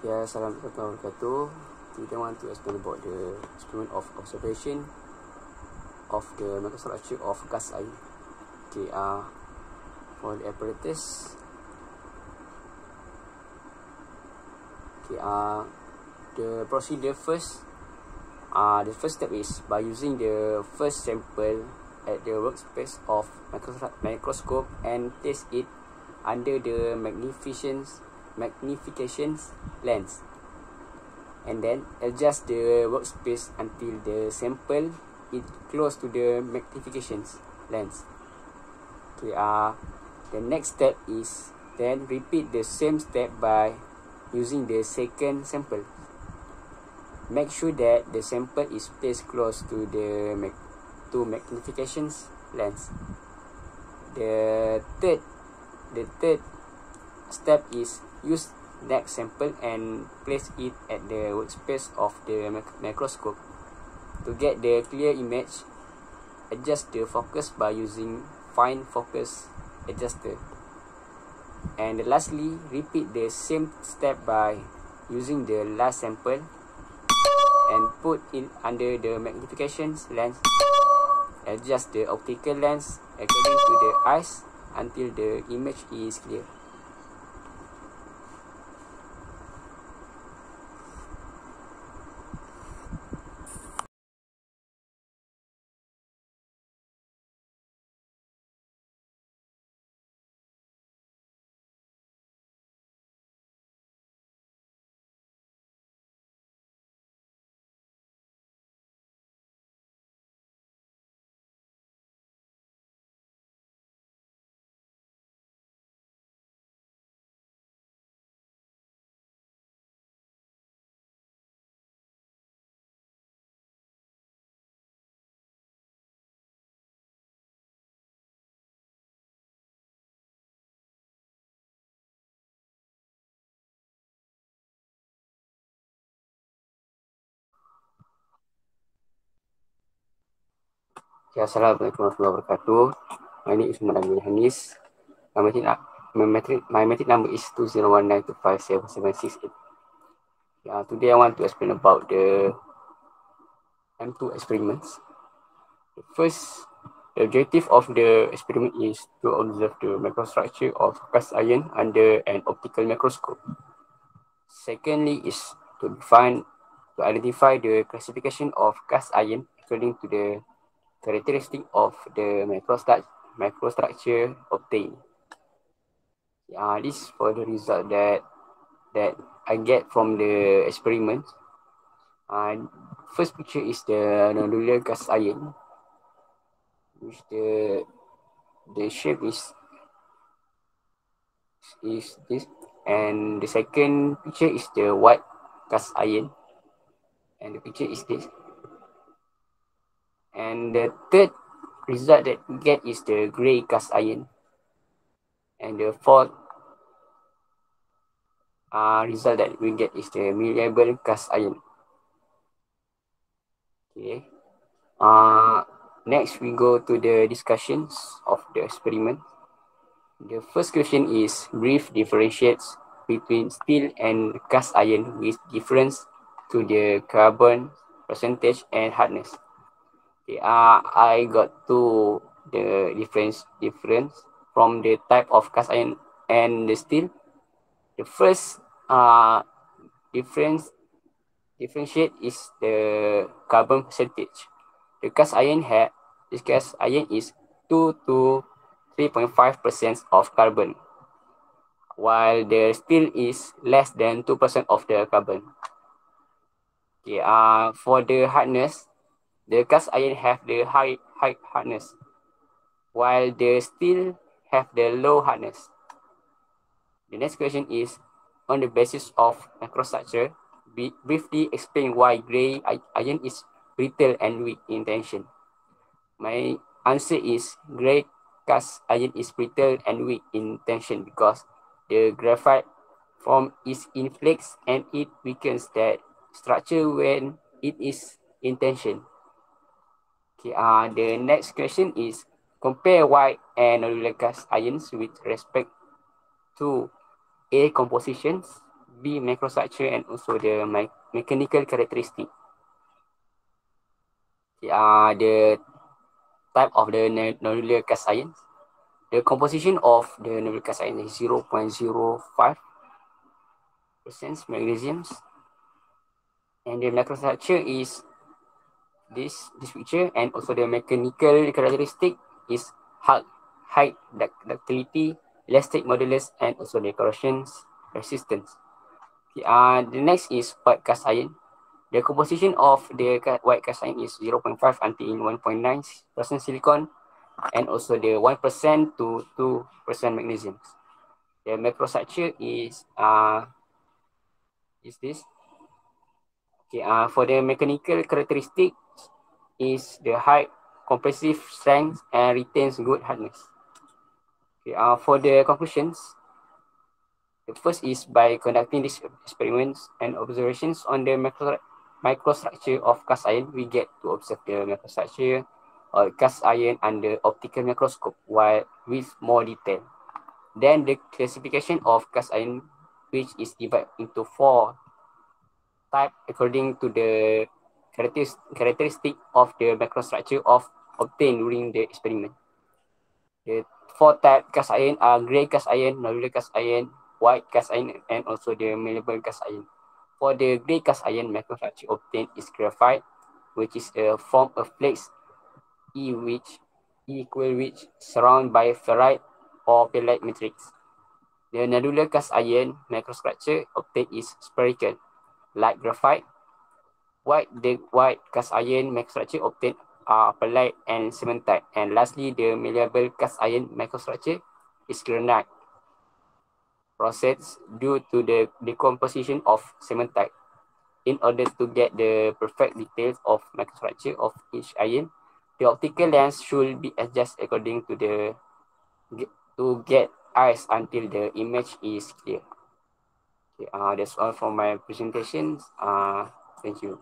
Yeah, Assalamualaikum warahmatullahi wabarakatuh. Today I want to explain about the experiment of observation of the microstructure of gas air. Okay, for the apparatus, okay, the procedure first, the first step is by using the first sample at the workspace of microscope and test it under the magnification lens, and then adjust the workspace until the sample is close to the magnification lens. Okay, the next step is then repeat the same step by using the second sample. Make sure that the sample is placed close to the magnification lens. The third step is use next sample and place it at the workspace of the microscope. To get the clear image, adjust the focus by using fine focus adjuster. And lastly, repeat the same step by using the last sample and put it under the magnification lens. Adjust the optical lens according to the eyes until the image is clear. Okay, Assalamualaikum warahmatullahi wabarakatuh. My name is Muhammad Amin Hanis. My metric number is 2019257768. Today I want to explain about the M2 experiments. The first, the objective of the experiment is to observe the microstructure of cast iron under an optical microscope. Secondly is to identify the classification of cast iron according to the characteristic of the microstructure obtained. This for the result that I get from the experiment. First picture is the nodular cast iron, which the shape is this, and the second picture is the white cast iron, and the picture is this. And the third result that we get is the gray cast iron. And the fourth result that we get is the malleable cast iron. Okay. Next, we go to the discussions of the experiment. The first question is brief differentiates between steel and cast iron with difference to the carbon percentage and hardness. Okay, I got to the difference from the type of cast iron and the steel. The first differentiate is the carbon percentage. The cast iron is 2 to 3.5% of carbon, while the steel is less than 2% of the carbon. Okay, for the hardness, the cast iron have the high hardness, while the steel have the low hardness. The next question is, on the basis of microstructure, briefly explain why gray iron is brittle and weak in tension. My answer is gray cast iron is brittle and weak in tension because the graphite form is in flakes and it weakens that structure when it is in tension. Okay, the next question is compare white and nodular cast irons with respect to A compositions, B, microstructure and also the mechanical characteristic. The type of the nodular cast iron. The composition of the nodular cast iron is 0.05% magnesium, and the microstructure is this picture, and also the mechanical characteristic is height, ductility, elastic modulus, and also the corrosion resistance. The next is white cast iron. The composition of the white cast iron is 0.5 until 1.9% silicon, and also the 1% to 2% magnesium. The microstructure is this. For the mechanical characteristic is the high compressive strength and retains good hardness. For the conclusions, the first is by conducting these experiments and observations on the microstructure of cast iron, we get to observe the microstructure of cast iron under optical microscope while with more detail. Then the classification of cast iron, which is divided into 4 types according to the characteristic of the microstructure obtained during the experiment. The 4 types cast iron are gray cast iron, nodular cast iron, white cast iron, and also the malleable cast iron. For the gray cast iron, microstructure obtained is graphite, which is a form of flakes E equal which surrounded by ferrite or pellite matrix. The nodular cast iron microstructure obtained is spherical, like graphite. The white cast iron microstructure obtained are pellite and cementite. And lastly, the malleable cast iron microstructure is granite process due to the decomposition of cementite. In order to get the perfect details of microstructure of each iron, the optical lens should be adjusted according to the to get eyes until the image is clear. Okay, that's all for my presentation. Thank you.